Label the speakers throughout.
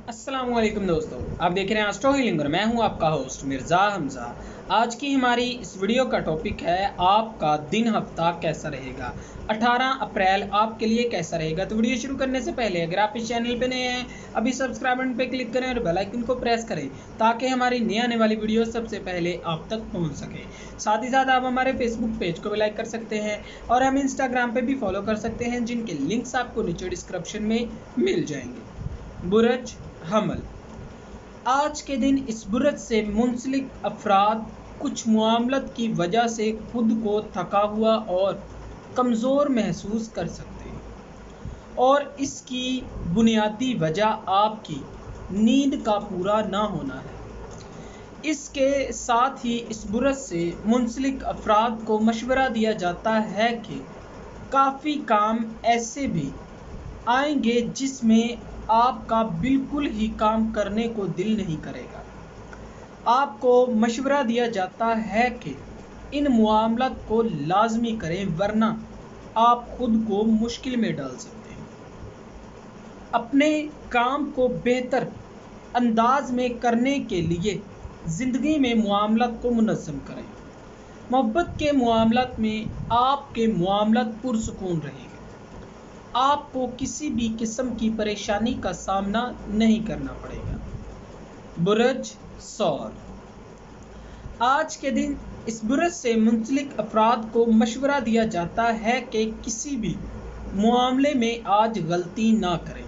Speaker 1: अस्सलाम वालेकुम दोस्तों, आप देख रहे हैं एस्ट्रो हीलिंग और मैं हूं आपका होस्ट मिर्ज़ा हमज़ा। आज की हमारी इस वीडियो का टॉपिक है आपका दिन हफ्ता कैसा रहेगा। 18 अप्रैल आपके लिए कैसा रहेगा। तो वीडियो शुरू करने से पहले अगर आप इस चैनल पे नए हैं, अभी सब्सक्राइब बटन पे क्लिक करें और बेल आइकन को प्रेस करें ताकि हमारी नई आने वाली वीडियो सबसे पहले आप तक पहुँच सके। साथ ही साथ आप हमारे फेसबुक पेज को भी लाइक कर सकते हैं और हमें इंस्टाग्राम पर भी फॉलो कर सकते हैं, जिनके लिंक्स आपको नीचे डिस्क्रिप्शन में मिल जाएंगे। बुरज हमल, आज के दिन इस बुरज से मुंसलिक अफराद कुछ मामलत की वजह से खुद को थका हुआ और कमज़ोर महसूस कर सकते हैं और इसकी बुनियादी वजह आपकी नींद का पूरा ना होना है। इसके साथ ही इस बुरज से मुंसलिक अफराद को मशवरा दिया जाता है कि काफ़ी काम ऐसे भी आएंगे जिसमें आपका बिल्कुल ही काम करने को दिल नहीं करेगा। आपको मशवरा दिया जाता है कि इन मामलात को लाजमी करें, वरना आप खुद को मुश्किल में डाल सकते हैं। अपने काम को बेहतर अंदाज में करने के लिए ज़िंदगी में मामलात को मुनज़्ज़म करें। मोहब्बत के मामलात में आपके मामलात पुरसुकून रहेंगे। आपको किसी भी किस्म की परेशानी का सामना नहीं करना पड़ेगा। बुरज सौर, आज के दिन इस बुरज से मुंसलिक अफराद को मशवरा दिया जाता है कि किसी भी मामले में आज गलती ना करें।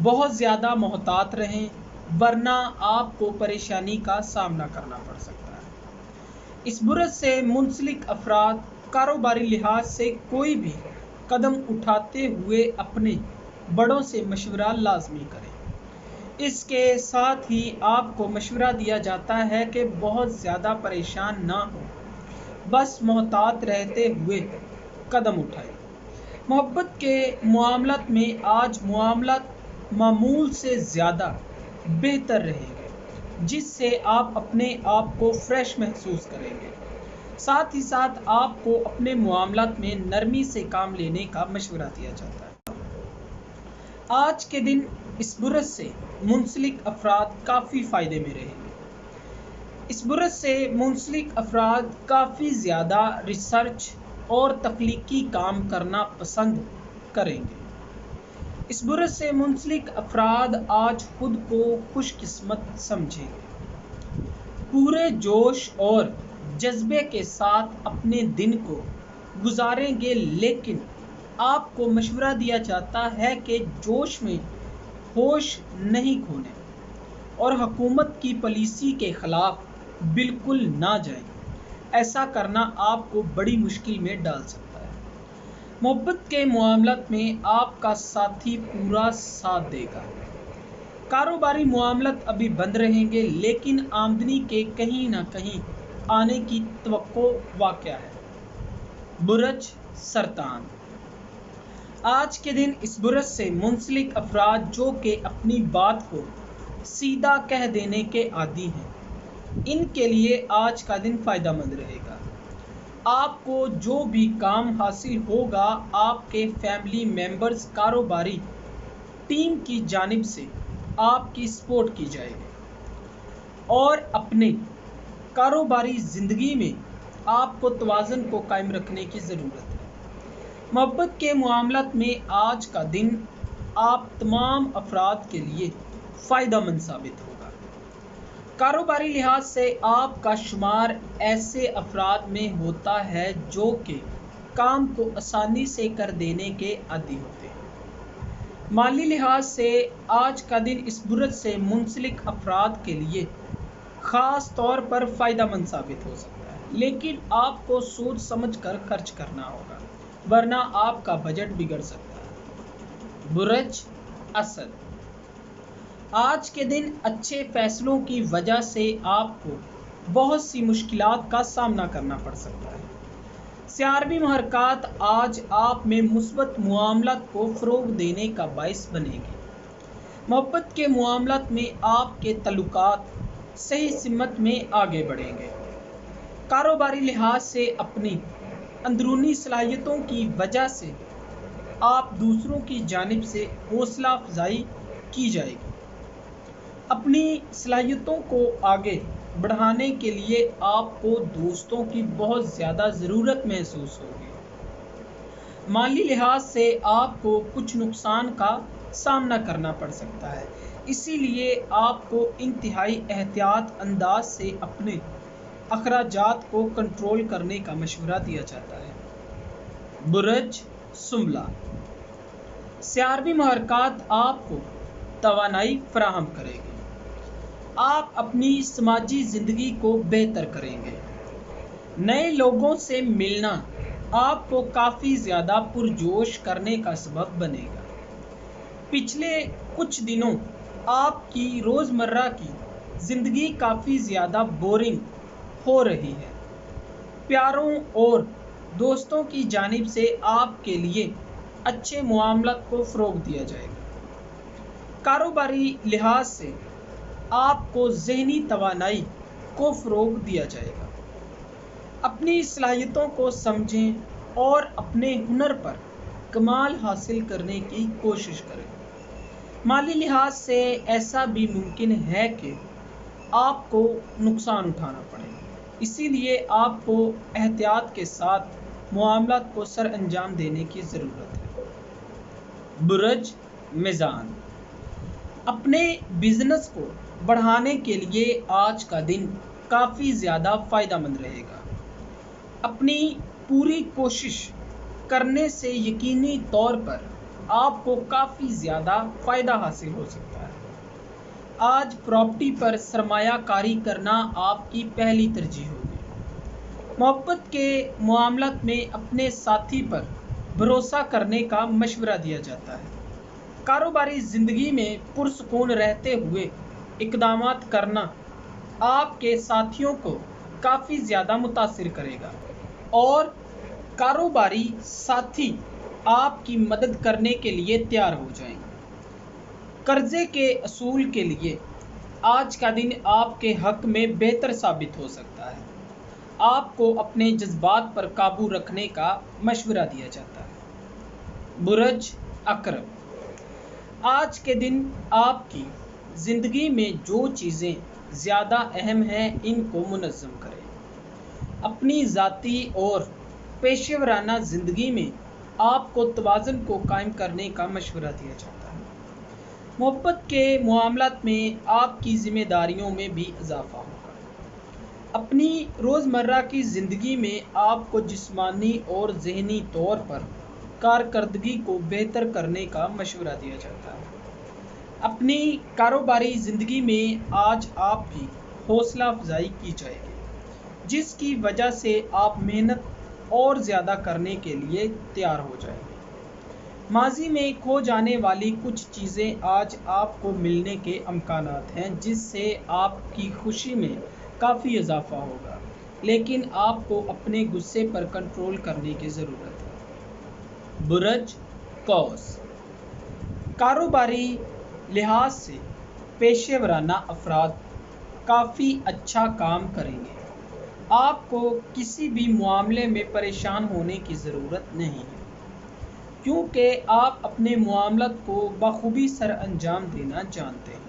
Speaker 1: बहुत ज़्यादा मोहतात रहें, वरना आपको परेशानी का सामना करना पड़ सकता है। इस बुरज से मुंसलिक अफराद कारोबारी लिहाज से कोई भी कदम उठाते हुए अपने बड़ों से मशवरा लाजमी करें। इसके साथ ही आपको मशवरा दिया जाता है कि बहुत ज़्यादा परेशान ना हो, बस मोहतात रहते हुए कदम उठाएं। मोहब्बत के मामलात में आज मामलात मामूल से ज़्यादा बेहतर रहेंगे, जिससे आप अपने आप को फ्रेश महसूस करेंगे। साथ ही साथ आपको अपने मामलात में नरमी से काम लेने का मशवरा दिया जाता है। आज के दिन इस बुरज से मुंसलिक अफराद काफ़ी फ़ायदे में रहेंगे। इस बुरज से मुंसलिक अफराद काफ़ी ज़्यादा रिसर्च और तख्लीकी काम करना पसंद करेंगे। इस बुरज से मुंसलिक अफराद आज खुद को खुशकिस्मत समझेंगे। पूरे जोश और जज्बे के साथ अपने दिन को गुजारेंगे, लेकिन आपको मशवरा दिया जाता है कि जोश में होश नहीं खोने और हुकूमत की पॉलिसी के ख़िलाफ़ बिल्कुल ना जाएं। ऐसा करना आपको बड़ी मुश्किल में डाल सकता है। मोहब्बत के मामलात में आपका साथी पूरा साथ देगा। कारोबारी मामलात अभी बंद रहेंगे, लेकिन आमदनी के कहीं ना कहीं आने की तवक्को वाक़या है। बुरज सरतान, आज के दिन इस बुरज से मुंसलिक अफराद जो कि अपनी बात को सीधा कह देने के आदी हैं, इनके लिए आज का दिन फ़ायदेमंद रहेगा। आपको जो भी काम हासिल होगा, आपके फैमिली मेंबर्स, कारोबारी टीम की जानिब से आपकी सपोर्ट की जाएगी और अपने कारोबारी ज़िंदगी में आपको तवाज़ुन को कायम रखने की ज़रूरत है। मोहब्बत के मामलात में आज का दिन आप तमाम अफराद के लिए फ़ायदेमंद साबित होगा। कारोबारी लिहाज से आपका शुमार ऐसे अफराद में होता है जो कि काम को आसानी से कर देने के आदी होते हैं। माली लिहाज से आज का दिन इस बुरज से मुंसलिक अफराद के लिए ख़ास तौर पर फ़ायदेमंद साबित हो सकता है, लेकिन आपको सोच समझ कर खर्च करना होगा, वरना आपका बजट बिगड़ सकता है। बुरज असद, आज के दिन अच्छे फैसलों की वजह से आपको बहुत सी मुश्किलात का सामना करना पड़ सकता है। सियारवी महरकात आज आप में मुस्बत मामलात को फ़रोग़ देने का बाइस बनेगी। मोहब्बत के मामलात में आपके तल्लुकात सही सिमत में आगे बढ़ेंगे। कारोबारी लिहाज से अपनी अंदरूनी सलाहियतों की वजह से आप दूसरों की जानिब से हौसला अफजाई की जाएगी। اپنی صلاحیتوں کو آگے بڑھانے کے لیے آپ کو دوستوں کی بہت زیادہ ضرورت محسوس ہوگی۔ مالی لحاظ سے آپ کو کچھ نقصان کا سامنا کرنا پڑ سکتا ہے، اسی لیے آپ کو انتہائی احتیاط انداز سے اپنے اخراجات کو کنٹرول کرنے کا مشورہ دیا جاتا ہے۔ برج سنبلہ، سیاروی محرکات آپ کو توانائی فراہم کرے گی۔ آپ اپنی سماجی زندگی کو بہتر کریں گے۔ نئے لوگوں سے ملنا آپ کو کافی زیادہ پرجوش کرنے کا سبب بنے گا۔ پچھلے کچھ دنوں آپ کی روزمرہ کی زندگی کافی زیادہ بورنگ ہو رہی ہے۔ پیاروں اور دوستوں کی جانب سے آپ کے لیے اچھے معاملات کو فروغ دیا جائے گا۔ کاروباری لحاظ سے آپ کو ذہنی توانائی کو فروغ دیا جائے گا۔ اپنی صلاحیتوں کو سمجھیں اور اپنے ہنر پر کمال حاصل کرنے کی کوشش کریں۔ مالی لحاظ سے ایسا بھی ممکن ہے کہ آپ کو نقصان اٹھانا پڑے، اسی لیے آپ کو احتیاط کے ساتھ معاملات کو سر انجام دینے کی ضرورت ہے۔ برج میزان، اپنے بزنس کو بڑھانے کے لیے آج کا دن کافی زیادہ فائدہ مند رہے گا۔ اپنی پوری کوشش کرنے سے یقینی طور پر آپ کو کافی زیادہ فائدہ حاصل ہو سکتا ہے۔ آج پراپرٹی پر سرمایہ کاری کرنا آپ کی پہلی ترجیح ہوگی۔ محبت کے معاملات میں اپنے ساتھی پر بھروسہ کرنے کا مشورہ دیا جاتا ہے۔ کاروباری زندگی میں پرسکون رہتے ہوئے اقدامات کرنا آپ کے ساتھیوں کو کافی زیادہ متاثر کرے گا اور کاروباری ساتھی آپ کی مدد کرنے کے لیے تیار ہو جائیں گے۔ قرضے کے اصول کے لیے آج کا دن آپ کے حق میں بہتر ثابت ہو سکتا ہے۔ آپ کو اپنے جذبات پر قابو رکھنے کا مشورہ دیا جاتا ہے۔ برج عقرب، آج کے دن آپ کی زندگی میں جو چیزیں زیادہ اہم ہیں ان کو منظم کریں۔ اپنی ذاتی اور پیشہ ورانہ زندگی میں آپ کو توازن کو قائم کرنے کا مشورہ دیا جاتا ہے۔ محبت کے معاملات میں آپ کی ذمہ داریوں میں بھی اضافہ ہوگا۔ اپنی روزمرہ کی زندگی میں آپ کو جسمانی اور ذہنی طور پر کارکردگی کو بہتر کرنے کا مشورہ دیا جاتا ہے۔ اپنی کاروباری زندگی میں آج آپ کی حوصلہ افزائی کی جائے گی، جس کی وجہ سے آپ محنت اور زیادہ کرنے کے لیے تیار ہو جائیں گے۔ ماضی میں کھو جانے والی کچھ چیزیں آج آپ کو ملنے کے امکانات ہیں، جس سے آپ کی خوشی میں کافی اضافہ ہوگا، لیکن آپ کو اپنے غصے پر کنٹرول کرنے کی ضرورت ہے۔ برج قوس، کاروباری لحاظ سے پیشہ ورانہ افراد کافی اچھا کام کریں گے۔ آپ کو کسی بھی معاملے میں پریشان ہونے کی ضرورت نہیں ہے، کیونکہ آپ اپنے معاملات کو بخوبی سر انجام دینا جانتے ہیں۔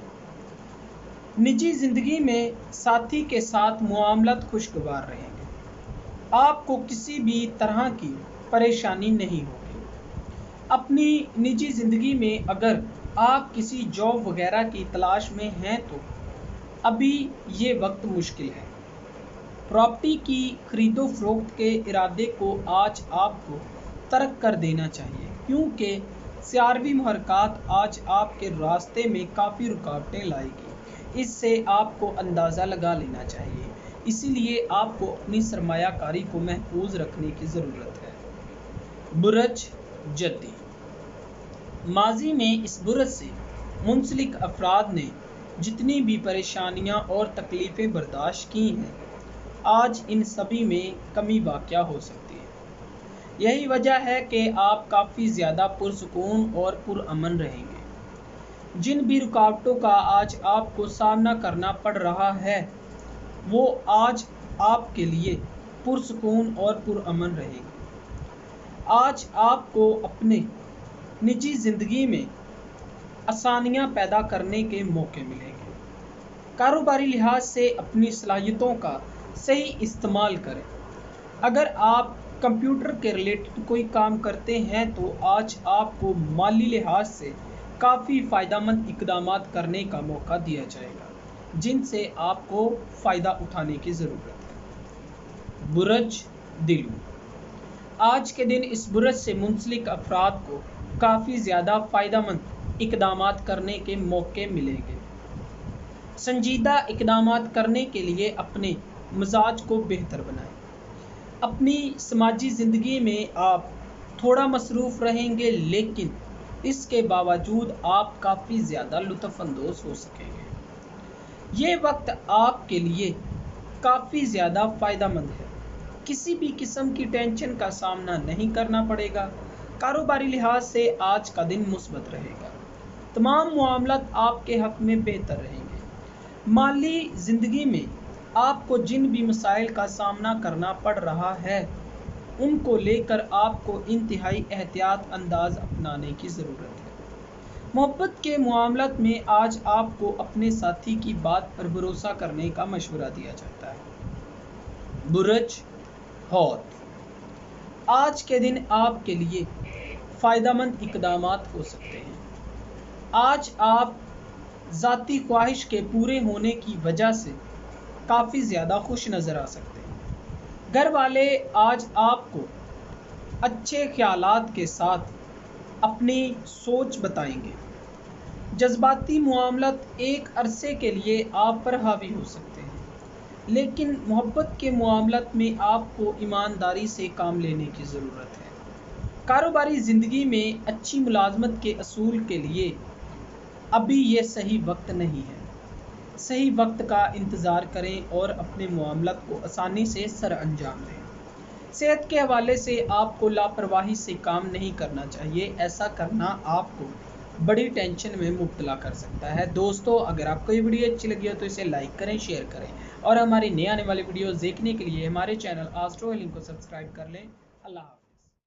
Speaker 1: نجی زندگی میں ساتھی کے ساتھ معاملات خوشگوار رہیں گے۔ آپ کو کسی بھی طرح کی پریشانی نہیں ہوگی۔ اپنی نجی زندگی میں اگر آپ کسی جاب وغیرہ کی تلاش میں ہیں تو ابھی یہ وقت مشکل ہے۔ پراپرٹی کی خرید و فروخت کے ارادے کو آج آپ کو ترک کر دینا چاہیے، کیونکہ سیاروی محرکات آج آپ کے راستے میں کافی رکاوٹیں لائے گی۔ اس سے آپ کو اندازہ لگا لینا چاہیے، اسی لیے آپ کو اپنی سرمایہ کاری کو محفوظ رکھنے کی ضرورت ہے۔ برج جدی، ماضی میں اس برج سے منسلک افراد نے جتنی بھی پریشانیاں اور تکلیفیں برداشت کی ہیں، آج ان سبھی میں کمی واقع ہو سکتی ہے۔ یہی وجہ ہے کہ آپ کافی زیادہ پرسکون اور پرامن رہیں گے۔ جن بھی رکاوٹوں کا آج آپ کو سامنا کرنا پڑ رہا ہے وہ آج آپ کے لیے پرسکون اور پرامن رہے گی۔ آج آپ کو اپنے نجی زندگی میں آسانیاں پیدا کرنے کے موقع ملیں گے۔ कारोबारी लिहाज से अपनी सलाहियतों का सही इस्तेमाल करें। अगर आप कंप्यूटर के रिलेटेड कोई काम करते हैं तो आज आपको माली लिहाज से काफ़ी फ़ायदेमंद इक़दामात करने का मौका दिया जाएगा, जिनसे आपको फ़ायदा उठाने की ज़रूरत है। बुरज दिलू, आज के दिन इस बुरज से मुंसलिक अफराद को काफ़ी ज़्यादा फ़ायदेमंद इक़दामात करने के मौके मिलेंगे। संजीदा इक़दामात करने के लिए अपने मिजाज को बेहतर बनाएं। अपनी समाजी ज़िंदगी में आप थोड़ा मसरूफ़ रहेंगे, लेकिन इसके बावजूद आप काफ़ी ज़्यादा लुत्फ़अंदोज़ हो सकेंगे। ये वक्त आपके लिए काफ़ी ज़्यादा फ़ायदेमंद है। किसी भी किस्म की टेंशन का सामना नहीं करना पड़ेगा। कारोबारी लिहाज से आज का दिन मुस्बत रहेगा। तमाम मामलात आपके हक़ में बेहतर रहेंगे। माली ज़िंदगी में आपको जिन भी मसाइल का सामना करना पड़ रहा है, उनको लेकर आपको इंतहाई एहतियात अंदाज अपनाने की ज़रूरत है। मोहब्बत के मामलात में आज आपको अपने साथी की बात पर भरोसा करने का मशवरा दिया जाता है। बुरज हौत, आज के दिन आपके लिए फ़ायदेमंद इक़दामात हो सकते हैं। आज आप ज़ाती ख्वाहिश के पूरे होने की वजह से काफ़ी ज़्यादा खुश नज़र आ सकते हैं। घर वाले आज आपको अच्छे ख्यालात के साथ अपनी सोच बताएंगे। जज्बाती मामलात एक अरसे के लिए आप पर हावी हो सकते हैं, लेकिन मोहब्बत के मामलात में आपको ईमानदारी से काम लेने की ज़रूरत है। कारोबारी ज़िंदगी में अच्छी मुलाजमत के असूल के लिए अभी ये सही वक्त नहीं है। सही वक्त का इंतज़ार करें और अपने मामलात को आसानी से सर अंजाम दें। सेहत के हवाले से आपको लापरवाही से काम नहीं करना चाहिए। ऐसा करना आपको बड़ी टेंशन में मुब्तला कर सकता है। दोस्तों, अगर आपको ये वीडियो अच्छी लगी हो तो इसे लाइक करें, शेयर करें और हमारी नए आने वाली वीडियोज़ देखने के लिए हमारे चैनल एस्ट्रो हीलिंग को सब्सक्राइब कर लें। अल्लाह हाफ़िज़।